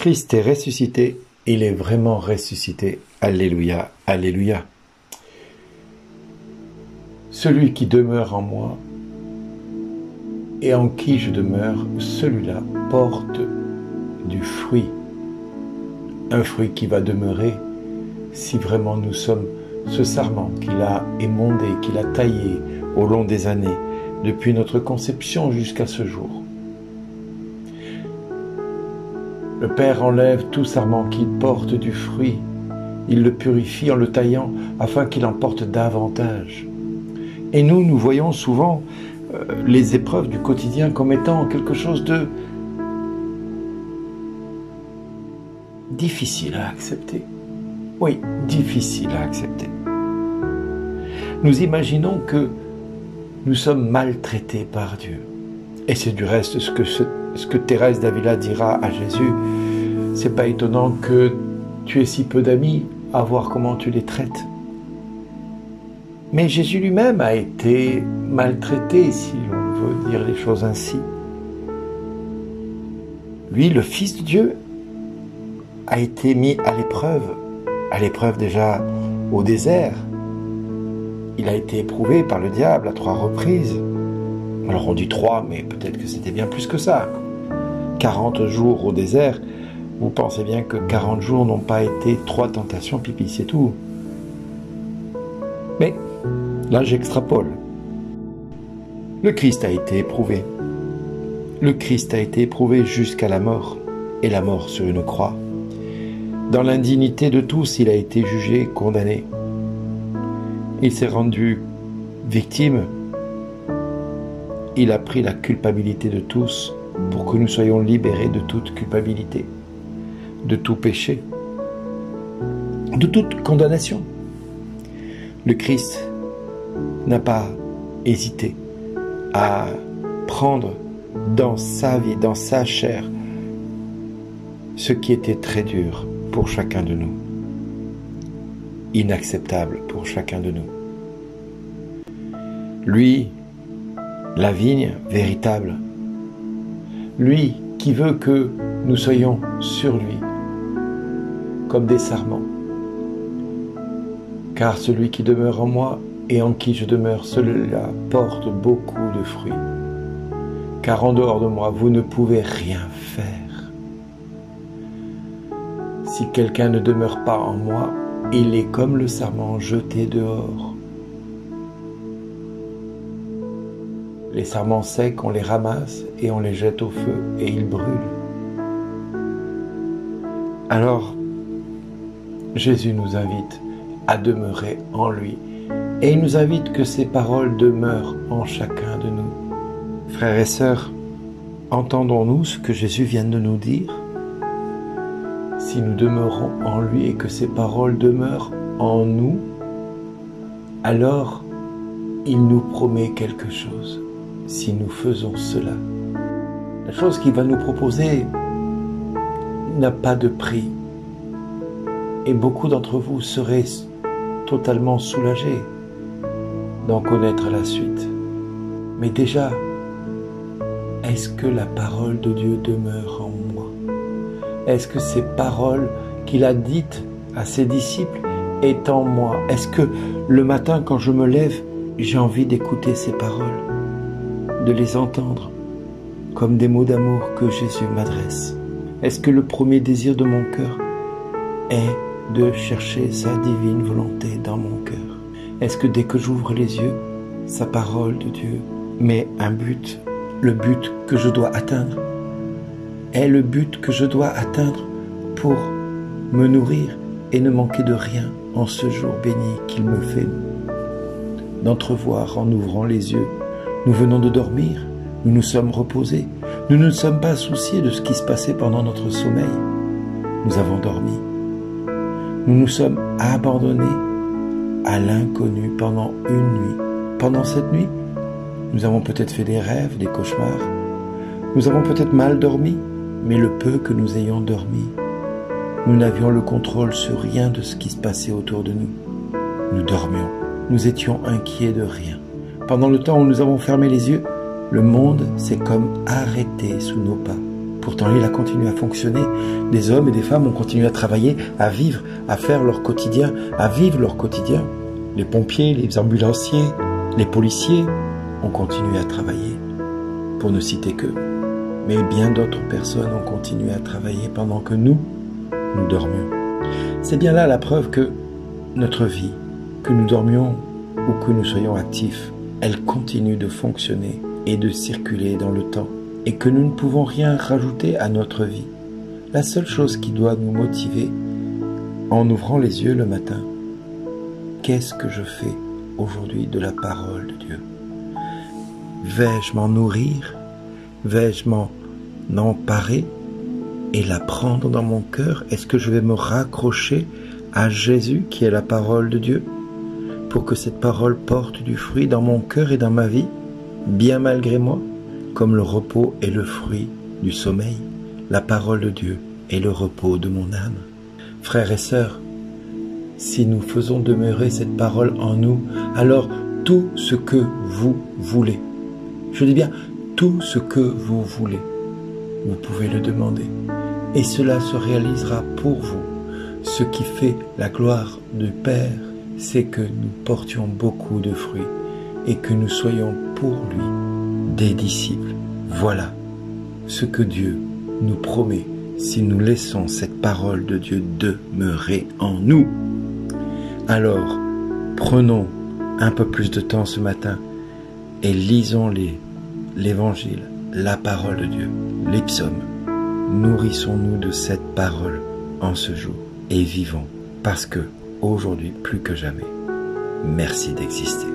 Christ est ressuscité, il est vraiment ressuscité. Alléluia, alléluia. Celui qui demeure en moi et en qui je demeure, celui-là porte du fruit. Un fruit qui va demeurer si vraiment nous sommes ce sarment qu'il a émondé, qu'il a taillé au long des années, depuis notre conception jusqu'à ce jour. Le Père enlève tout sarment qui porte du fruit. Il le purifie en le taillant afin qu'il en porte davantage. Et nous voyons souvent les épreuves du quotidien comme étant quelque chose de difficile à accepter. Oui, difficile à accepter. Nous imaginons que nous sommes maltraités par Dieu. Et c'est du reste ce que Thérèse d'Avila dira à Jésus. C'est pas étonnant que tu aies si peu d'amis, à voir comment tu les traites. Mais Jésus lui-même a été maltraité, si l'on veut dire les choses ainsi. Lui, le Fils de Dieu, a été mis à l'épreuve déjà au désert. Il a été éprouvé par le diable à 3 reprises. Alors on dit 3, mais peut-être que c'était bien plus que ça. 40 jours au désert, vous pensez bien que 40 jours n'ont pas été 3 tentations pipi, c'est tout. Mais là j'extrapole. Le Christ a été éprouvé. Le Christ a été éprouvé jusqu'à la mort, et la mort sur une croix. Dans l'indignité de tous, il a été jugé, condamné. Il s'est rendu victime. Il a pris la culpabilité de tous pour que nous soyons libérés de toute culpabilité, de tout péché, de toute condamnation. Le Christ n'a pas hésité à prendre dans sa vie, dans sa chair, ce qui était très dur pour chacun de nous, inacceptable pour chacun de nous. Lui, la vigne véritable, lui qui veut que nous soyons sur lui, comme des sarments. Car celui qui demeure en moi et en qui je demeure, celui-là porte beaucoup de fruits. Car en dehors de moi, vous ne pouvez rien faire. Si quelqu'un ne demeure pas en moi, il est comme le sarment jeté dehors. Les sarments secs, on les ramasse et on les jette au feu et ils brûlent. Alors, Jésus nous invite à demeurer en lui et il nous invite que ses paroles demeurent en chacun de nous. Frères et sœurs, entendons-nous ce que Jésus vient de nous dire? Si nous demeurons en lui et que ses paroles demeurent en nous, alors il nous promet quelque chose. Si nous faisons cela, la chose qu'il va nous proposer n'a pas de prix. Et beaucoup d'entre vous seraient totalement soulagés d'en connaître la suite. Mais déjà, est-ce que la parole de Dieu demeure en moi? Est-ce que ces paroles qu'il a dites à ses disciples est en moi? Est-ce que le matin quand je me lève, j'ai envie d'écouter ces paroles, de les entendre comme des mots d'amour que Jésus m'adresse? Est-ce que le premier désir de mon cœur est de chercher sa divine volonté dans mon cœur? Est-ce que dès que j'ouvre les yeux, sa parole de Dieu met un but, le but que je dois atteindre, est le but que je dois atteindre pour me nourrir et ne manquer de rien en ce jour béni qu'il me fait d'entrevoir en ouvrant les yeux? Nous venons de dormir, nous nous sommes reposés, nous ne nous sommes pas souciés de ce qui se passait pendant notre sommeil. Nous avons dormi. Nous nous sommes abandonnés à l'inconnu pendant une nuit. Pendant cette nuit, nous avons peut-être fait des rêves, des cauchemars. Nous avons peut-être mal dormi, mais le peu que nous ayons dormi, nous n'avions le contrôle sur rien de ce qui se passait autour de nous. Nous dormions, nous étions inquiets de rien. Pendant le temps où nous avons fermé les yeux, le monde s'est comme arrêté sous nos pas. Pourtant, il a continué à fonctionner. Des hommes et des femmes ont continué à travailler, à vivre, à faire leur quotidien, à vivre leur quotidien. Les pompiers, les ambulanciers, les policiers ont continué à travailler, pour ne citer qu'eux. Mais bien d'autres personnes ont continué à travailler pendant que nous dormions. C'est bien là la preuve que notre vie, que nous dormions ou que nous soyons actifs, elle continue de fonctionner et de circuler dans le temps, et que nous ne pouvons rien rajouter à notre vie. La seule chose qui doit nous motiver en ouvrant les yeux le matin, qu'est-ce que je fais aujourd'hui de la parole de Dieu? Vais-je m'en nourrir? Vais-je m'en emparer et la prendre dans mon cœur? Est-ce que je vais me raccrocher à Jésus qui est la parole de Dieu pour que cette parole porte du fruit dans mon cœur et dans ma vie, bien malgré moi, comme le repos est le fruit du sommeil? La parole de Dieu est le repos de mon âme. Frères et sœurs, si nous faisons demeurer cette parole en nous, alors tout ce que vous voulez, je dis bien tout ce que vous voulez, vous pouvez le demander. Et cela se réalisera pour vous. Ce qui fait la gloire du Père, c'est que nous portions beaucoup de fruits et que nous soyons pour lui des disciples. Voilà ce que Dieu nous promet si nous laissons cette parole de Dieu demeurer en nous. Alors, prenons un peu plus de temps ce matin et lisons l'Évangile, la parole de Dieu, les psaumes. Nourrissons-nous de cette parole en ce jour et vivons, parce que aujourd'hui, plus que jamais, merci d'exister.